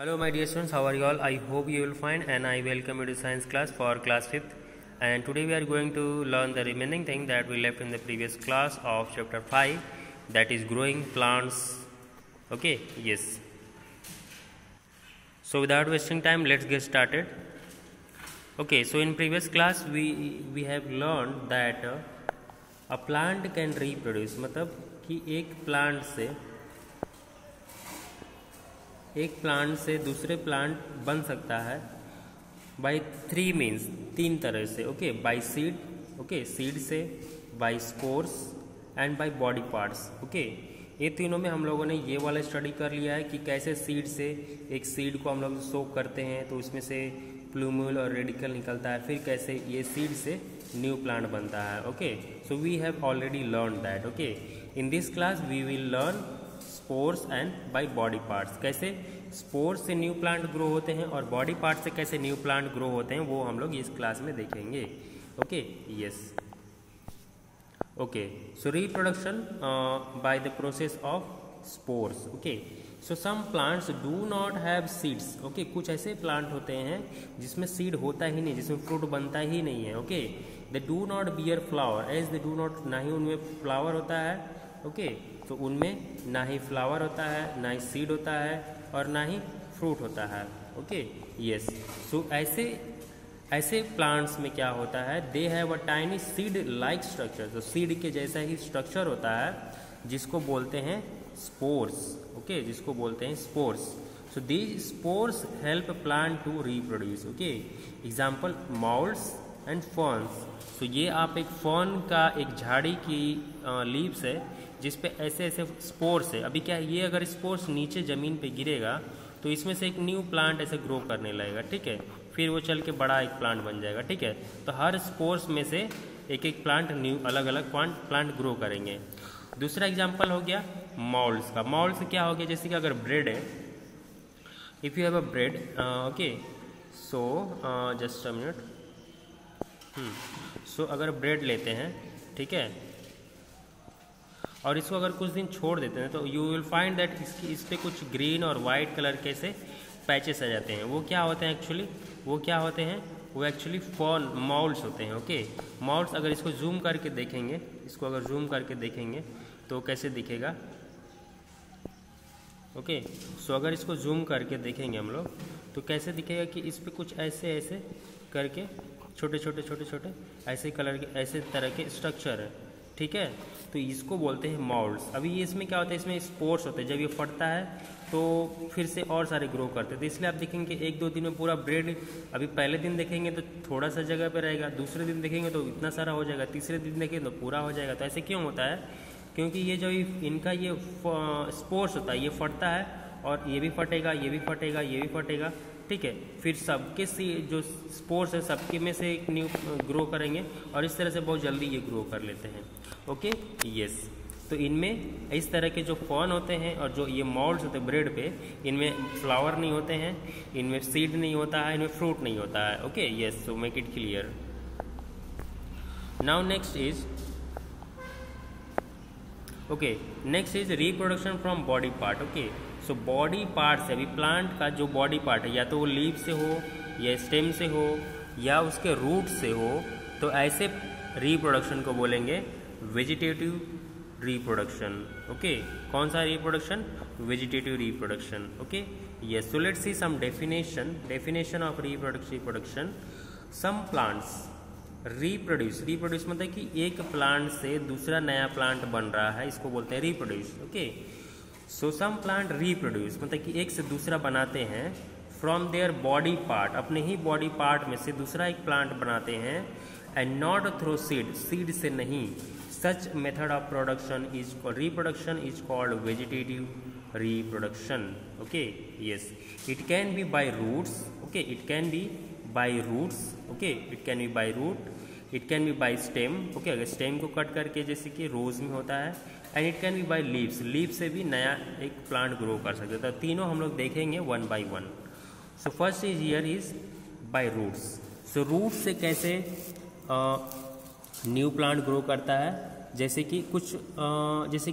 Hello my dear students, how are you all? I hope you will fine and I welcome you to science class for class 5th, and today we are going to learn the remaining thing that we left in the previous class of chapter 5, that is growing plants. Okay, yes. So without wasting time, let's get started. Okay, so in previous class we have learned that a plant can reproduce, मतलब कि एक plant से दूसरे plant बन सकता है bye 3 means, 3 तरह से. Okay, by seed, okay, seed से, by spores and by body parts. Okay, ये तीनों में हम लोगों ने ये वाला स्टडी कर लिया है कि कैसे सीड से, एक सीड को हम लोग सोक करते हैं तो उसमें से प्लूम्यूल और रेडिकल निकलता है, फिर कैसे ये सीड से न्यू प्लांट बनता है. Okay, so we have already learn that. Okay, in this class we will learn spores and by body parts. कैसे स्पोर्स से न्यू प्लांट ग्रो होते हैं और बॉडी पार्ट से कैसे न्यू प्लांट ग्रो होते हैं वो हम लोग इस क्लास में देखेंगे. Okay, yes. Okay, so reproduction by the process of spores. Okay, so some plants do not have seeds. Okay, कुछ ऐसे प्लांट होते हैं जिसमें सीड होता ही नहीं, जिसमें फ्रूट बनता ही नहीं है. Okay, they do not bear flower as they do not, ना ही उनमें फ्लावर होता है. ओके, तो उनमें ना ही फ्लावर होता है, ना ही सीड होता है और ना ही फ्रूट होता है. Okay, yes. सो ऐसे प्लांट्स में क्या होता है, they have a tiny seed like structure. तो सीड के जैसा ही स्ट्रक्चर होता है जिसको बोलते हैं स्पोर्स. ओके, जिसको बोलते हैं spores. So these spores help plant to reproduce. Okay, example moulds and ferns. तो ये आप एक फर्न का, एक झाड़ी की लीव्स है जिसपे ऐसे ऐसे स्पोर्स है. अभी क्या है, ये अगर स्पोर्स नीचे ज़मीन पे गिरेगा तो इसमें से एक न्यू प्लांट ऐसे ग्रो करने लगेगा. ठीक है, फिर वो चल के बड़ा एक प्लांट बन जाएगा. ठीक है, तो हर स्पोर्स में से एक एक प्लांट न्यू, अलग अलग प्लांट ग्रो करेंगे. दूसरा एग्जाम्पल हो गया मॉल्ड्स का. मॉल्ड्स क्या हो गया, जैसे कि अगर ब्रेड है, if you have a bread, okay, so just a minute. So अगर ब्रेड लेते हैं, ठीक है, और इसको अगर कुछ दिन छोड़ देते हैं तो यू विल फाइंड दैट इस पर कुछ ग्रीन और वाइट कलर के से पैचेस आ जाते हैं. वो क्या होते हैं एक्चुअली, वो एक्चुअली फॉर्न मॉल्ड्स होते हैं. ओके, मॉल्ड्स अगर इसको जूम करके देखेंगे, तो कैसे दिखेगा. ओके, सो अगर इसको जूम करके देखेंगे हम लोग तो कैसे दिखेगा कि इस पर कुछ ऐसे ऐसे करके छोटे छोटे ऐसे कलर के, ऐसे तरह के स्ट्रक्चर है. ठीक है, तो इसको बोलते हैं मॉल्ड्स. अभी ये इसमें क्या होता है, इसमें स्पोर्स होते हैं. जब ये फटता है तो फिर से और सारे ग्रो करते हैं. तो इसलिए आप देखेंगे 1-2 दिन में पूरा ब्रेड, अभी पहले दिन देखेंगे तो थोड़ा सा जगह पे रहेगा, दूसरे दिन देखेंगे तो इतना सारा हो जाएगा, तीसरे दिन देखेंगे तो पूरा हो जाएगा. तो ऐसे क्यों होता है, क्योंकि ये जो इनका ये स्पोर्स होता है, ये फटता है और ये भी फटेगा, ये भी फटेगा, ये भी फटेगा. ठीक है, फिर सबके जो स्पोर्स है सबके में से एक न्यू ग्रो करेंगे और इस तरह से बहुत जल्दी ये ग्रो कर लेते हैं. Okay, yes. तो इनमें इस तरह के जो फॉर्न होते हैं और जो ये मॉल्ड्स होते हैं ब्रेड पे, इनमें फ्लावर नहीं होते हैं, इनमें सीड नहीं होता है, इनमें फ्रूट नहीं होता है. Okay, yes. So make it clear. Now next is reproduction from body part. Okay, so body part से, अभी प्लांट का जो बॉडी पार्ट है, या तो वो लीव से हो, या स्टेम से हो, या उसके रूट से हो, तो ऐसे रिप्रोडक्शन को बोलेंगे वेजिटेटिव रिप्रोडक्शन. ओके, कौन सा reproduction, vegetative reproduction. Okay, yes. So let's see some definition of reproduction. Some plants reproduce मतलब कि एक प्लांट से दूसरा नया प्लांट बन रहा है, इसको बोलते हैं reproduce. Okay, so some plant reproduce मतलब कि एक से दूसरा बनाते हैं फ्रॉम देयर बॉडी पार्ट, अपने ही बॉडी पार्ट में से दूसरा एक प्लांट बनाते हैं, एंड नॉट थ्रू सीड से नहीं. Such method of reproduction is called vegetative reproduction. Okay, yes. It can be by roots. Okay, it can be by roots. Okay, it can be by root, it can be by stem. Okay, अगर stem को cut करके जैसे कि rose में होता है, and it can be by leaves से भी नया एक प्लांट ग्रो कर सकते हैं. तो तीनों हम लोग देखेंगे 1 by 1. So first is by roots. So roots से कैसे न्यू प्लांट ग्रो करता है, जैसे कि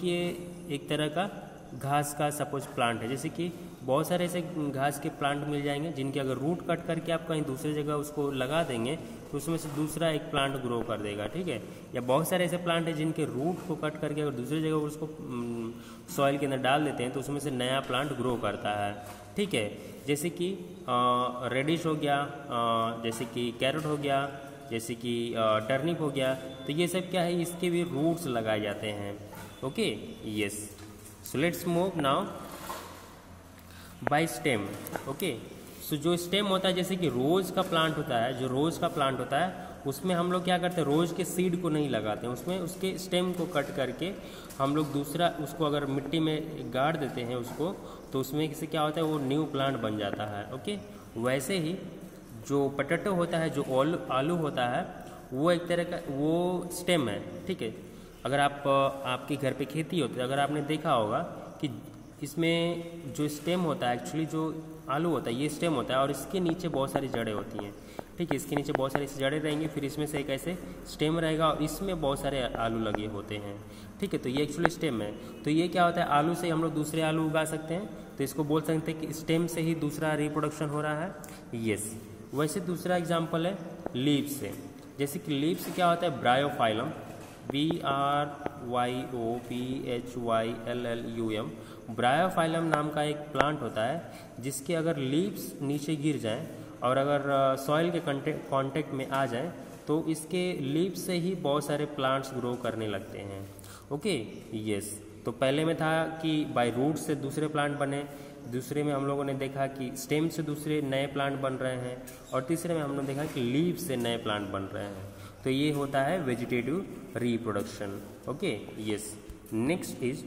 ये एक तरह का घास का सपोज प्लांट है, जैसे कि बहुत सारे ऐसे घास के प्लांट मिल जाएंगे जिनके अगर रूट कट करके आप कहीं दूसरी जगह उसको लगा देंगे तो उसमें से दूसरा एक प्लांट ग्रो कर देगा, ठीक है। या बहुत सारे ऐसे प्लांट हैं जिनके रूट को कट करके अगर दूसरी जगह उसको सॉइल के अंदर डाल देते हैं तो उसमें से नया प्लांट ग्रो करता है, ठीक है। जैसे कि रेडिश हो गया, जैसे कि कैरेट हो गया, जैसे कि टर्निप हो गया, तो ये सब क्या है, इसके भी रूट्स लगाए जाते हैं, okay, yes. So let's move now by stem, okay. So जो स्टेम होता है, जैसे कि रोज़ का प्लांट होता है, जो रोज़ का प्लांट होता है उसमें हम लोग क्या करते हैं, रोज़ के सीड को नहीं लगाते हैं, उसमें उसके स्टेम को कट करके हम लोग दूसरा उसको अगर मिट्टी में गाड़ देते हैं उसको, तो उसमें से क्या होता है, वो न्यू प्लांट बन जाता है, ओके। वैसे ही जो पोटैटो होता है, जो आलू होता है, वो एक तरह का वो स्टेम है, ठीक है। अगर आपके घर पे खेती होती है, अगर आपने देखा होगा कि इसमें जो स्टेम होता है, एक्चुअली जो आलू होता है ये स्टेम होता है और इसके नीचे बहुत सारी जड़ें होती हैं, ठीक है। इसके नीचे बहुत सारी जड़ें रहेंगी, फिर इसमें से एक ऐसे स्टेम रहेगा और इसमें बहुत सारे आलू लगे होते हैं, ठीक है। तो ये एक्चुअली स्टेम है। तो ये क्या होता है, आलू से हम लोग दूसरे आलू उगा सकते हैं, तो इसको बोल सकते हैं कि स्टेम से ही दूसरा रिप्रोडक्शन हो रहा है, यस। वैसे दूसरा एग्जाम्पल है लीव्स से। जैसे कि लीव्स क्या होता है, ब्रायोफाइलम, BRYOPHYLLUM, ब्रायोफाइलम नाम का एक प्लांट होता है जिसके अगर लीव्स नीचे गिर जाएं और अगर सॉइल के कांटेक्ट में आ जाएं तो इसके लीव्स से ही बहुत सारे प्लांट्स ग्रो करने लगते हैं, ओके, यस। तो पहले में था कि बाय रूट से दूसरे प्लांट बने, दूसरे में हम लोगों ने देखा कि स्टेम से दूसरे नए प्लांट बन रहे हैं, और तीसरे में हमने देखा कि लीव से नए प्लांट बन रहे हैं। तो ये होता है vegetative reproduction, okay, yes. Next is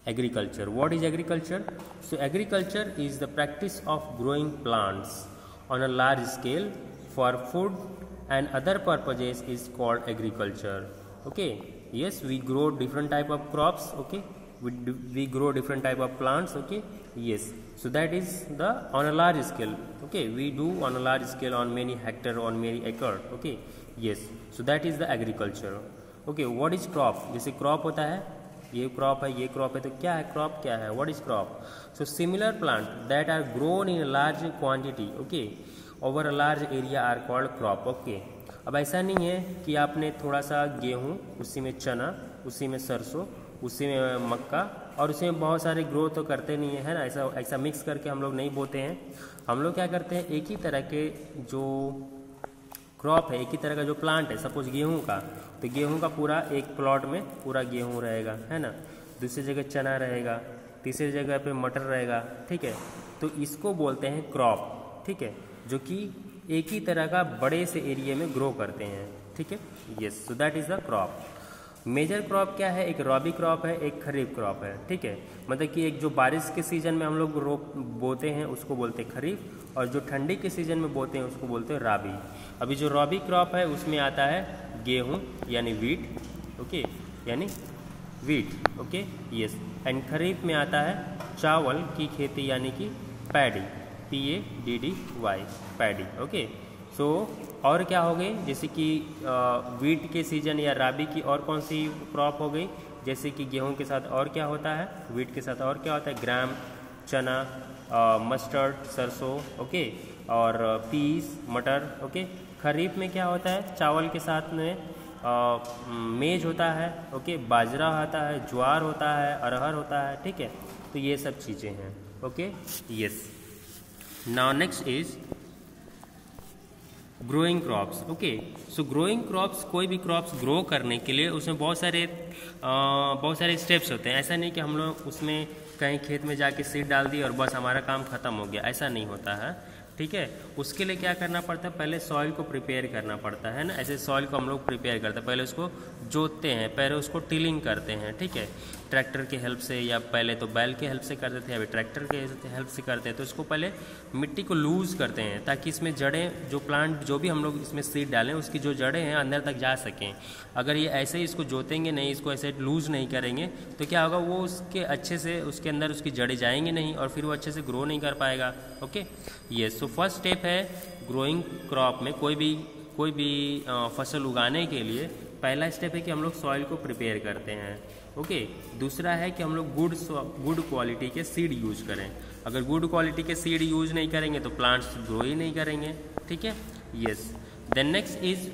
agriculture. What is agriculture? So agriculture is the practice of growing plants on a large scale for food and other purposes is called agriculture, okay, yes, we grow different type of crops, okay, we grow different type of plants, okay, yes. So that is the on a large scale, okay, we do on a large scale on many hectare, on many acre, okay, yes. So that is the agriculture, okay. What is crop? जैसे crop होता है, ये crop है, ये crop है, तो क्या है crop, क्या है, what is crop? So similar plant that are grown in a large quantity, okay, over a large area are called crop, okay. अब ऐसा नहीं है कि आपने थोड़ा सा गेहूँ, उसी में चना, उसी में सरसों, उसी में मक्का, और उसी में बहुत सारे ग्रो तो करते नहीं है ना, ऐसा मिक्स करके हम लोग नहीं बोते हैं। हम लोग क्या करते हैं, एक ही तरह के जो क्रॉप है, एक ही तरह का जो प्लांट है, सपोज गेहूँ का, तो गेहूँ का पूरा एक प्लॉट में पूरा गेहूँ रहेगा, है ना, दूसरी जगह चना रहेगा, तीसरी जगह पे मटर रहेगा, ठीक है। तो इसको बोलते हैं क्रॉप, ठीक है, जो कि एक ही तरह का बड़े से एरिया में ग्रो करते हैं, ठीक है, yes. So that is the crop. Major crop क्या है, एक रबी क्रॉप है, एक खरीफ क्रॉप है, ठीक है। मतलब कि एक जो बारिश के सीजन में हम लोग बोते हैं उसको बोलते हैं खरीफ, और जो ठंडी के सीजन में बोते हैं उसको बोलते हैं राबी। अभी जो रबी क्रॉप है उसमें आता है गेहूँ यानी वीट, ओके, यानी वीट, ओके, यस। एंड खरीफ में आता है चावल की खेती यानी कि पैडी, PADDY, पैडी, ओके। सो और क्या हो गई, जैसे कि वीट के सीजन या राबी की और कौन सी क्रॉप हो गई, जैसे कि गेहूं के साथ और क्या होता है, वीट के साथ और क्या होता है, ग्राम, चना, मस्टर्ड, सरसों, ओके, और पीस, मटर, ओके। खरीफ में क्या होता है, चावल के साथ में मेज होता है, ओके, बाजरा होता है, ज्वार होता है, अरहर होता है, ठीक है। तो ये सब चीज़ें हैं, okay, yes. Now next is growing crops, okay. So growing crops, कोई भी क्रॉप्स ग्रो करने के लिए उसमें बहुत सारे स्टेप्स होते हैं। ऐसा नहीं कि हम लोग उसमें कहीं खेत में जाके सीड डाल दी और बस हमारा काम खत्म हो गया, ऐसा नहीं होता है, ठीक है। उसके लिए क्या करना पड़ता है, पहले सॉइल को प्रिपेयर करना पड़ता है ना। ऐसे सॉइल को हम लोग प्रिपेयर करते हैं, पहले उसको जोतते हैं, पहले उसको टिलिंग करते हैं, ठीक है, ट्रैक्टर की हेल्प से, या पहले तो बैल के हेल्प से करते थे, अभी ट्रैक्टर के हेल्प से करते हैं। तो इसको पहले मिट्टी को लूज करते हैं ताकि इसमें जड़ें, जो प्लांट, जो भी हम लोग इसमें सीड डालें उसकी जो जड़ें हैं अंदर तक जा सकें। अगर ये ऐसे ही इसको जोतेंगे नहीं, इसको ऐसे लूज नहीं करेंगे तो क्या होगा, वो उसके अच्छे से उसके अंदर उसकी जड़ें जाएंगी नहीं और फिर वो अच्छे से ग्रो नहीं कर पाएगा, ओके, ये। सो फर्स्ट स्टेप है ग्रोइंग क्रॉप में, कोई भी फसल उगाने के लिए पहला स्टेप है कि हम लोग सॉइल को प्रिपेयर करते हैं, ओके। दूसरा है कि हम लोग गुड क्वालिटी के सीड यूज करें। अगर गुड क्वालिटी के सीड यूज नहीं करेंगे तो प्लांट्स ग्रो ही नहीं करेंगे, ठीक है। Yes, then next is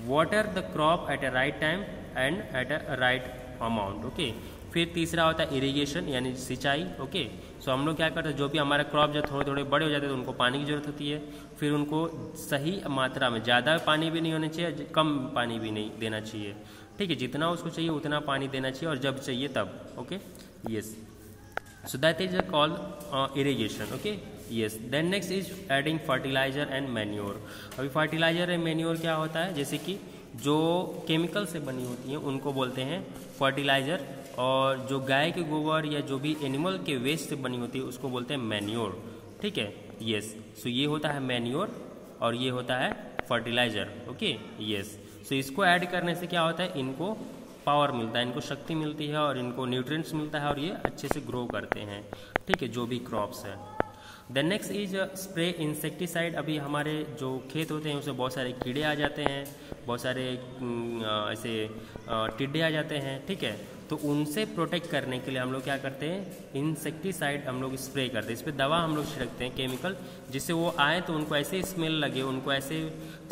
water the crop at a right time and at a right amount, okay. फिर तीसरा होता है इरिगेशन यानी सिंचाई, ओके। सो हम लोग क्या करते हैं, जो भी हमारा क्रॉप जब थोड़े थोड़े बड़े हो जाते हैं तो उनको पानी की जरूरत होती है, फिर उनको सही मात्रा में, ज़्यादा पानी भी नहीं होना चाहिए, कम पानी भी नहीं देना चाहिए, ठीक है। जितना उसको चाहिए उतना पानी देना चाहिए और जब चाहिए तब, okay. Yes, so that is called irrigation, okay. yes, then next is adding fertilizer and manure. अभी fertilizer and manure क्या होता है, जैसे कि जो केमिकल से बनी होती हैं उनको बोलते हैं फर्टिलाइज़र, और जो गाय के गोबर या जो भी एनिमल के वेस्ट से बनी होती है उसको बोलते हैं मैन्योर, ठीक है। यस, सो ये होता है मैन्योर और ये होता है फर्टिलाइज़र, ओके। यस, सो इसको ऐड करने से क्या होता है, इनको पावर मिलता है, इनको शक्ति मिलती है और इनको न्यूट्रिएंट्स मिलता है और ये अच्छे से ग्रो करते हैं, ठीक है, जो भी क्रॉप्स है। Then next is spray insecticide. अभी हमारे जो खेत होते हैं उसमें बहुत सारे कीड़े आ जाते हैं, बहुत सारे ऐसे टिड्डे आ जाते हैं, ठीक है। तो उनसे प्रोटेक्ट करने के लिए हम लोग क्या करते हैं, इंसेक्टिसाइड हम लोग स्प्रे करते हैं, इस पर दवा हम लोग छिड़कते हैं केमिकल, जिससे वो आए तो उनको ऐसे स्मेल लगे, उनको ऐसे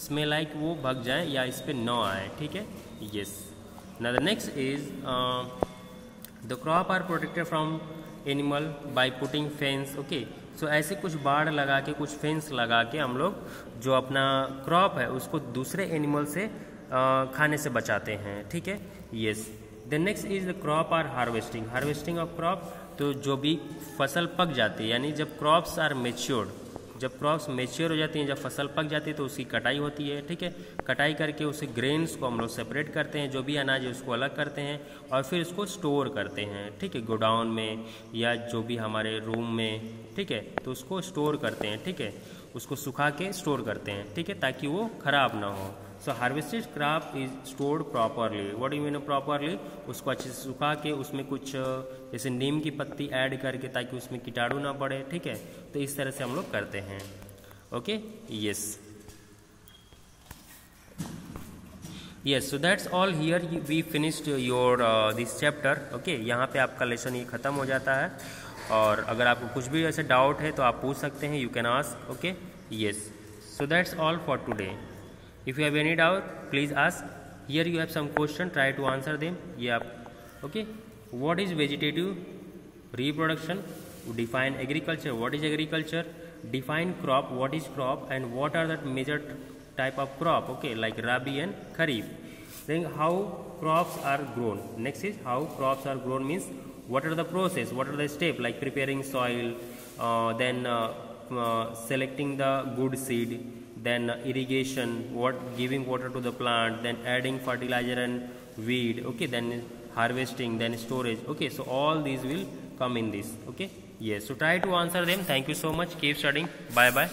स्मेल आए कि वो भग जाए या इस पर न आए, ठीक है। Yes, now the next is the crop are protected from animal by putting fence, okay. so ऐसे कुछ बाड़ लगा के, कुछ फेंस लगा के हम लोग जो अपना क्रॉप है उसको दूसरे एनिमल से खाने से बचाते हैं, ठीक है। Yes, the next is the crop are harvesting. Harvesting of crop, तो जो भी फसल पक जाती है, यानी जब क्रॉप्स आर मेच्योर्ड, जब क्रॉप्स मेच्योर हो जाती हैं, जब फसल पक जाती है तो उसकी कटाई होती है, ठीक है। कटाई करके उसे ग्रेन्स को हम लोग सेपरेट करते हैं, जो भी अनाज है उसको अलग करते हैं और फिर उसको स्टोर करते हैं, ठीक है, गोडाउन में या जो भी हमारे रूम में, ठीक है। तो उसको स्टोर करते हैं, ठीक है, उसको सुखा के स्टोर करते हैं, ठीक है, ताकि वो खराब ना हो। So harvested crop is stored properly. What do you mean properly, उसको अच्छे से सुखा के उसमें कुछ जैसे नीम की पत्ती ऐड करके ताकि उसमें कीटाणु ना पड़े, ठीक है। तो इस तरह से हम लोग करते हैं, okay. Yes, yes, so that's all here we finished your this chapter, okay. यहाँ पे आपका लेसन ये ख़त्म हो जाता है और अगर आपको कुछ भी ऐसे डाउट है तो आप पूछ सकते हैं, you can ask, okay. Yes, so that's all for today. If you have any doubt, please ask. Here you have some question, try to answer them. Yeah, okay. What is vegetative reproduction? Define agriculture. What is agriculture? Define crop. What is crop? And what are the major type of crop? Okay, like Rabi and Kharif. Then how crops are grown. Next is how crops are grown means what are the process? What are the steps like preparing soil, then selecting the good seed. Then irrigation, giving water to the plant, then adding fertilizer and weed, okay, then harvesting, then storage, okay. So all these will come in this, okay. Yes, so try to answer them. Thank you so much, keep studying, bye bye.